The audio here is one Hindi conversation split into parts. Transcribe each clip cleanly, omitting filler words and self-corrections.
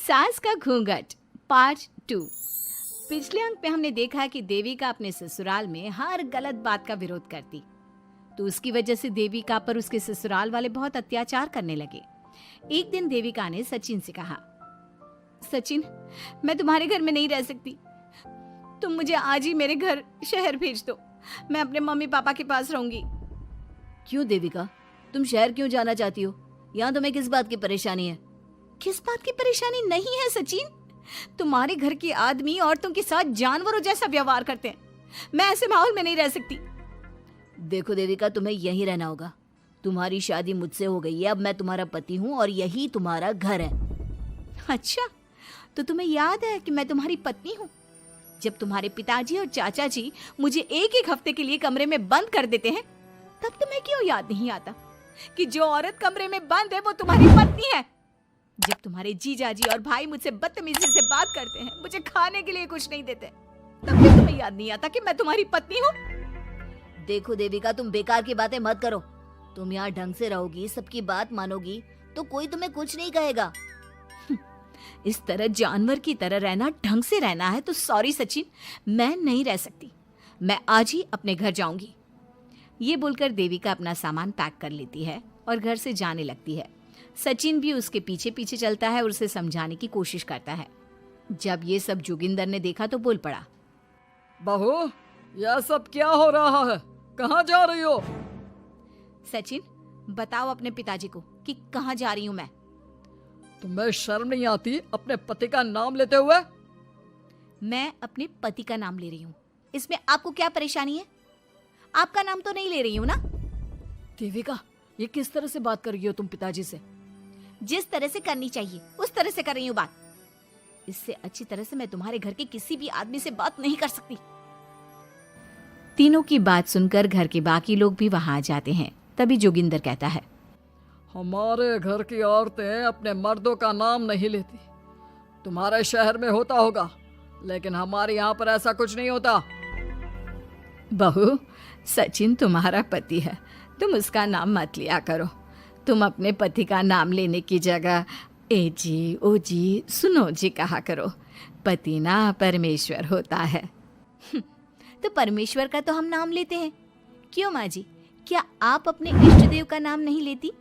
सास का घूंघट पार्ट 2। पिछले अंक में हमने देखा कि देविका अपने ससुराल में हर गलत बात का विरोध करती, तो उसकी वजह से देविका पर उसके ससुराल वाले बहुत अत्याचार करने लगे। एक दिन देविका ने सचिन से कहा, सचिन, मैं तुम्हारे घर में नहीं रह सकती, तुम मुझे आज ही मेरे घर शहर भेज दो, मैं अपने मम्मी पापा के पास रहूंगी। क्यों देविका, तुम शहर क्यों जाना चाहती हो? यहाँ तुम्हें किस बात की परेशानी है? किस बात की परेशानी नहीं है सचिन, तुम्हारे घर के आदमी औरतों के साथ जानवरों जैसा व्यवहार करते हैं, मैं ऐसे माहौल में नहीं रह सकती। देखो देविका, तुम्हें यहीं रहना होगा। तुम्हारी शादी मुझसे हो गई है, अब मैं तुम्हारा पति हूँ और यही तुम्हारा घर है। अच्छा, तो तुम्हें याद है कि मैं तुम्हारी पत्नी हूँ? जब तुम्हारे पिताजी और चाचा जी मुझे एक एक हफ्ते के लिए कमरे में बंद कर देते हैं, तब तुम्हें क्यों याद नहीं आता कि जो औरत कमरे में बंद है वो तुम्हारी पत्नी है? जब तुम्हारे जीजाजी और भाई मुझसे बदतमीजी से बात करते हैं, मुझे खाने के लिए कुछ नहीं देते, तब भी तुम्हें याद नहीं आता कि मैं तुम्हारी पत्नी हूँ? देखो देविका, तुम बेकार की बातें मत करो। तुम यहाँ ढंग से रहोगी, सबकी बात मानोगी, तो कोई तुम्हें कुछ नहीं कहेगा। इस तरह जानवर की तरह रहना, ढंग से रहना है तो सॉरी सचिन, मैं नहीं रह सकती, मैं आज ही अपने घर जाऊंगी। ये बोलकर देविका अपना सामान पैक कर लेती है और घर से जाने लगती है। सचिन भी उसके पीछे पीछे चलता है और उसे समझाने की कोशिश करता है। जब ये सब जोगिंदर ने देखा तो बोल पड़ा, बहू, यह सब क्या हो रहा है? कहाँ जा रही हो? सचिन, बताओ अपने पिताजी को कि कहाँ जा रही हूँ मैं। तुम्हें शर्म नहीं आती अपने पति का नाम लेते हुए? मैं अपने पति का नाम ले रही हूँ, इसमें आपको क्या परेशानी है? आपका नाम तो नहीं ले रही हूँ ना? देविका, ये किस तरह से बात कर रही हो तुम पिताजी से? जिस तरह से करनी चाहिए उस तरह से कर रही हूँ बात। इससे अच्छी तरह से मैं तुम्हारे घर के किसी भी आदमी से बात नहीं कर सकती। तीनों की बात सुनकर घर के बाकी लोग भी वहां आ जाते हैं। तभी जोगिंदर कहता है, हमारे घर की औरतें अपने मर्दों का नाम नहीं लेती। तुम्हारे शहर में होता होगा, लेकिन हमारे यहाँ पर ऐसा कुछ नहीं होता। बहू, सचिन तुम्हारा पति है, तुम उसका नाम मत लिया करो। तुम अपने पति का नाम लेने की जगह ए जी, ओ जी, सुनो जी कहा करो। पति ना परमेश्वर होता है। तो परमेश्वर का तो हम नाम लेते हैं। क्यों माँ जी, क्या आप अपने इष्ट देव का नाम नहीं लेती?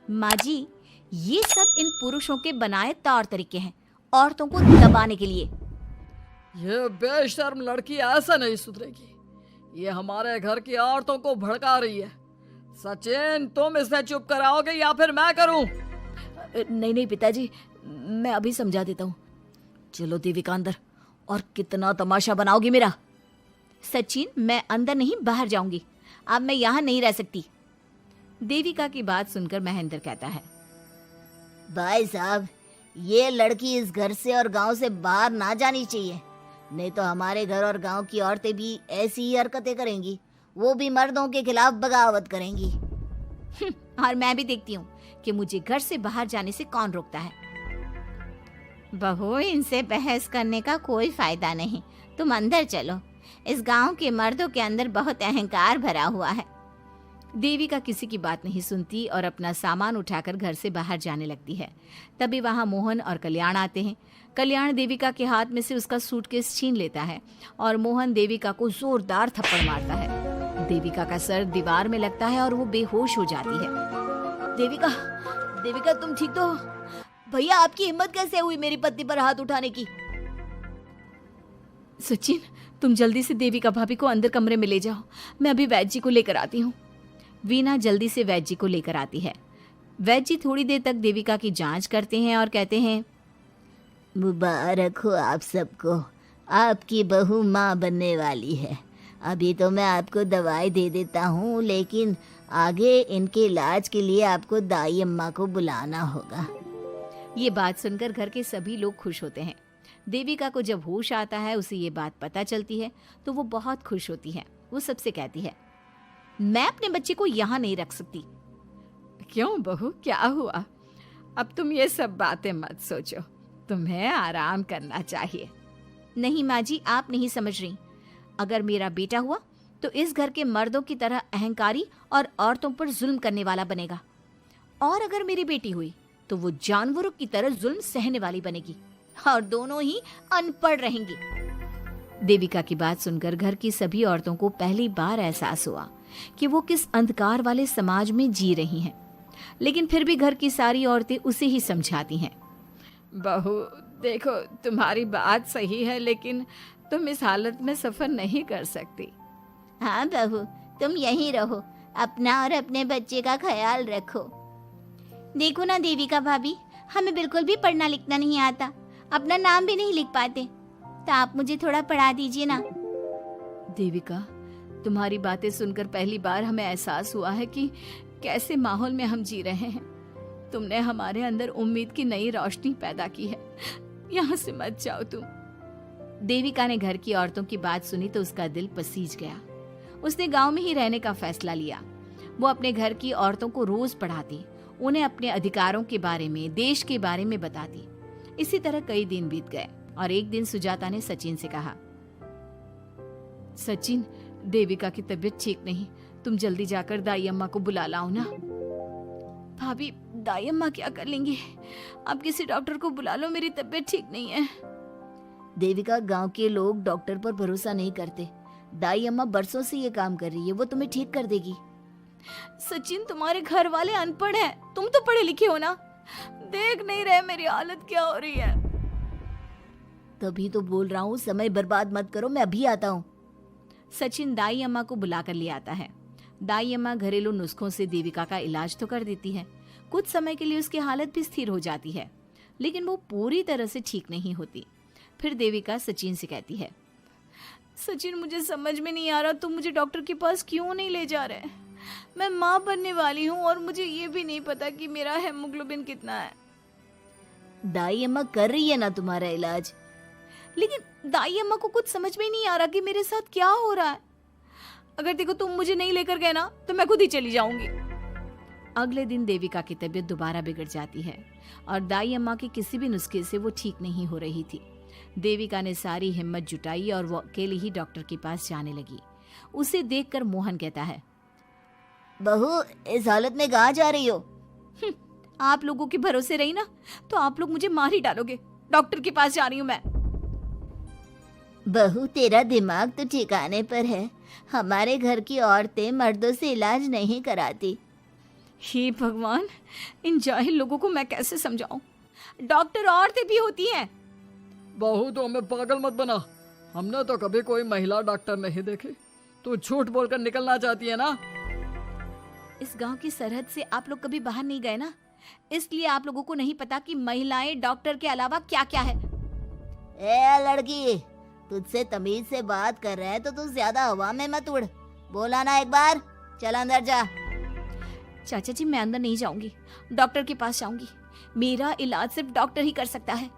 माँ जी, ये सब इन पुरुषों के बनाए तौर तरीके हैं, औरतों को दबाने के लिए। ये बेशर्म लड़की ऐसा नहीं सुधरेगी। ये हमारे घर की औरतों को भड़का रही है। सचिन, तुम इसे चुप कराओगे या फिर मैं करूं? नहीं नहीं पिताजी, मैं अभी समझा देता हूँ। चलो देविका अंदर, और कितना तमाशा बनाओगी मेरा। सचिन, मैं अंदर नहीं बाहर जाऊंगी, अब मैं यहाँ नहीं रह सकती। देविका की बात सुनकर महेंद्र कहता है, भाई साहब, ये लड़की इस घर से और गांव से बाहर ना जानी चाहिए, नहीं तो हमारे घर और गांव की औरतें भी ऐसी ही हरकतें करेंगी, वो भी मर्दों के खिलाफ बगावत करेंगी। और मैं भी देखती हूँ कि मुझे घर से बाहर जाने से कौन रोकता है। बहू, इनसे बहस करने का कोई फायदा नहीं, तुम अंदर चलो। इस गांव के मर्दों के अंदर बहुत अहंकार भरा हुआ है। देविका किसी की बात नहीं सुनती और अपना सामान उठाकर घर से बाहर जाने लगती है। तभी वहां मोहन और कल्याण आते हैं। कल्याण देविका के हाथ में से उसका सूटकेस छीन लेता है और मोहन देविका को जोरदार थप्पड़ मारता है। देविका का सर दीवार में लगता है और वो बेहोश हो जाती है। देविका, देविका तुम ठीक तो हो? भैया, आपकी हिम्मत कैसे हुई मेरी पत्नी पर हाथ उठाने की? सचिन, तुम जल्दी से देविका भाभी को अंदर कमरे में ले जाओ, मैं अभी वैद्य जी को लेकर आती हूँ। वीना जल्दी से वैद्य जी को लेकर आती है। वैद्य जी थोड़ी देर तक देविका की जांच करते हैं और कहते हैं, मुबारक हो आप सबको, आपकी बहू माँ बनने वाली है। अभी तो मैं आपको दवाई दे देता हूँ, लेकिन आगे इनके इलाज के लिए आपको दाई अम्मा को बुलाना होगा। ये बात सुनकर घर के सभी लोग खुश होते हैं। देविका को जब होश आता है, उसे ये बात पता चलती है तो वो बहुत खुश होती है। वो सबसे कहती है, मैं अपने बच्चे को यहाँ नहीं रख सकती। क्यों बहू, क्या हुआ? अब तुम ये सब बातें मत सोचो, तुम्हें आराम करना चाहिए। नहीं माँ जी, आप नहीं समझ रही। अगर मेरा बेटा हुआ तो इस घर के मर्दों की तरह अहंकारी और औरतों पर जुल्म करने वाला बनेगा, और अगर मेरी बेटी हुई तो वो जानवरों की तरह जुल्म सहने वाली बनेगी और दोनों ही अनपढ़ रहेंगी। देविका की बात सुनकर घर की सभी औरतों को पहली बार एहसास हुआ कि वो किस अंधकार वाले समाज में जी रही हैं। लेकिन फिर भी घर की सारी औरतें उसे ही समझाती हैं। बहू देखो, तुम्हारी बात सही है, लेकिन तुम इस हालत में सफर नहीं कर सकती। हाँ बहू, तुम यहीं रहो, अपना और अपने बच्चे का ख्याल रखो। देखो ना देविका भाभी, हमें बिल्कुल भी पढ़ना लिखना नहीं आता, अपना नाम भी नहीं लिख पाते, तो आप मुझे थोड़ा पढ़ा दीजिए ना। देविका, तुम्हारी बातें सुनकर पहली बार हमें एहसास हुआ है कि कैसे माहौल में हम जी रहे हैं। तुमने हमारे अंदर उम्मीद की नई रोशनी पैदा की है। यहाँ से मत जाओ तुम। देविका ने घर की औरतों की बात सुनी तो उसका दिल पसीज गया। उसने गांव में ही रहने का फैसला लिया। वो अपने घर की औरतों को रोज पढ़ाती, उन्हें अपने अधिकारों के बारे में, देश के बारे में बताती। इसी तरह कई दिन बीत गए और एक दिन सुजाता ने सचिन से कहा, सचिन, देविका की तबीयत ठीक नहीं, तुम जल्दी जाकर दाई अम्मा को बुला लाओ ना। भाभी, दाई अम्मा क्या कर लेंगी? आप किसी डॉक्टर को बुला लो, मेरी तबीयत ठीक नहीं है। देविका, गांव के लोग डॉक्टर पर भरोसा नहीं करते। दाई अम्मा बरसों से ये काम कर रही है, वो तुम्हें ठीक कर देगी। सचिन, तुम्हारे घर वाले अनपढ़ हैं, तुम तो पढ़े लिखे हो ना, देख नहीं रहे मेरी हालत क्या हो रही है। तभी तो बोल रहा हूँ, समय बर्बाद मत करो, मैं अभी आता हूँ। सचिन दाई अम्मा को बुलाकर ले आता है। दाई अम्मा घरेलू नुस्खों से देविका का इलाज तो कर देती है। कुछ समय के लिए उसकी हालत भी स्थिर हो जाती है, लेकिन वो पूरी तरह से ठीक नहीं होती। फिर देविका सचिन से कहती है, सचिन, मुझे समझ में नहीं आ रहा, तुम मुझे डॉक्टर के पास क्यों नहीं ले जा रहे? मैं माँ बनने वाली हूँ और मुझे ये भी नहीं पता कि मेरा हेमोग्लोबिन कितना है। दाई अम्मा कर रही है ना तुम्हारा इलाज। लेकिन दाई अम्मा को कुछ समझ में ही नहीं आ रहा कि मेरे साथ क्या हो रहा है। अगर देखो तुम मुझे नहीं लेकर गए ना, तो मैं खुद ही चली जाऊंगी। अगले दिन देविका की तबीयत दोबारा बिगड़ जाती है और दाई अम्मा के किसी भी नुस्खे से वो ठीक नहीं हो रही थी। देविका ने सारी हिम्मत जुटाई और वो अकेले ही डॉक्टर के पास जाने लगी। उसे देखकर मोहन कहता है, बहू, इस हालत में कहाँ जा रही हो? आप लोगों के भरोसे रही ना तो आप लोग मुझे मार ही डालोगे। डॉक्टर के पास जा रही हूँ मैं। बहू, तेरा दिमाग तो ठिकाने पर है। हमारे घर की औरतें मर्दों से इलाज नहीं कराती। हे भगवान, इन जाहिल लोगों को मैं कैसे समझाऊं? डॉक्टर औरतें भी होती हैं। बहू, तो हमें पागल मत बना, हमने तो कभी कोई महिला डॉक्टर नहीं देखी। तू झूठ बोलकर निकलना चाहती है ना? इस गांव की सरहद से आप लोग कभी बाहर नहीं गए ना, इसलिए आप लोगों को नहीं पता कि महिलाएं डॉक्टर के अलावा क्या क्या है। ए लड़की, तुझसे तमीज से बात कर रहे हैं तो तू ज्यादा हवा में मत उड़। बोला ना एक बार, चल अंदर जा। चाचा जी, मैं अंदर नहीं जाऊंगी, डॉक्टर के पास जाऊंगी। मेरा इलाज सिर्फ डॉक्टर ही कर सकता है।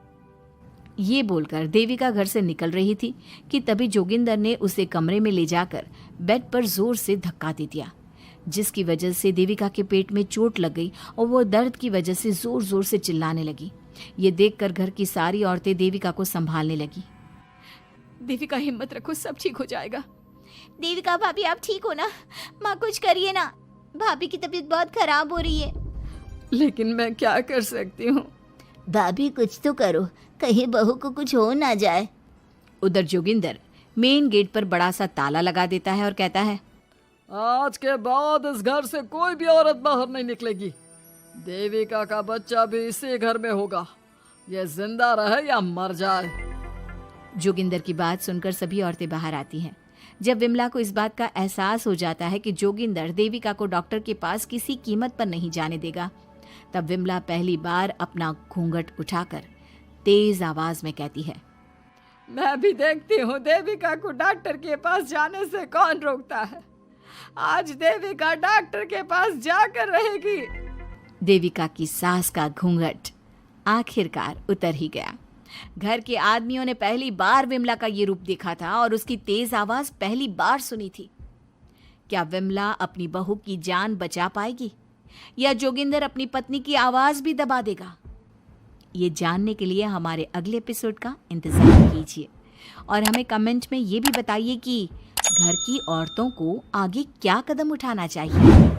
ये बोलकर देविका घर से निकल रही थी कि तभी जोगिंदर ने उसे कमरे में ले जाकर बेड पर जोर से धक्का दे दिया, जिसकी वजह से देविका के पेट में चोट लग गई और वो दर्द की वजह से जोर जोर से चिल्लाने लगी। ये देखकर घर की सारी औरतें देविका को संभालने लगी। देविका, हिम्मत रखो, सब ठीक हो जाएगा। देविका भाभी, आप ठीक हो ना? माँ, कुछ करिए ना, भाभी की तबीयत बहुत खराब हो रही है। लेकिन मैं क्या कर सकती हूँ? भाभी, कुछ तो करो, कहीं बहू को कुछ हो ना जाए। उधर जोगिंदर मेन गेट पर बड़ा सा ताला लगा देता है और कहता है, आज के बाद इस घर से कोई भी औरत बाहर नहीं निकलेगी। देविका का बच्चा भी इसी घर में होगा, ये जिंदा रहे या मर जाए। जोगिंदर की बात सुनकर सभी औरतें बाहर आती हैं। जब विमला को इस बात का एहसास हो जाता है कि जोगिंदर देविका को डॉक्टर के पास किसी कीमत पर नहीं जाने देगा, तब विमला पहली बार अपना घूंघट उठाकर तेज आवाज में कहती है, मैं भी देखती हूँ देविका को डॉक्टर के पास जाने से कौन रोकता है। आज देविका डॉक्टर के पास जाकर रहेगी। देविका की सास का घूंघट आखिरकार उतर ही गया। घर के आदमियों ने पहली बार विमला का ये रूप देखा था और उसकी तेज आवाज पहली बार सुनी थी। क्या विमला अपनी बहू की जान बचा पाएगी या जोगिंदर अपनी पत्नी की आवाज भी दबा देगा? ये जानने के लिए हमारे अगले एपिसोड का इंतजार कीजिए और हमें कमेंट में ये भी बताइए कि घर की औरतों को आगे क्या कदम उठाना चाहिए।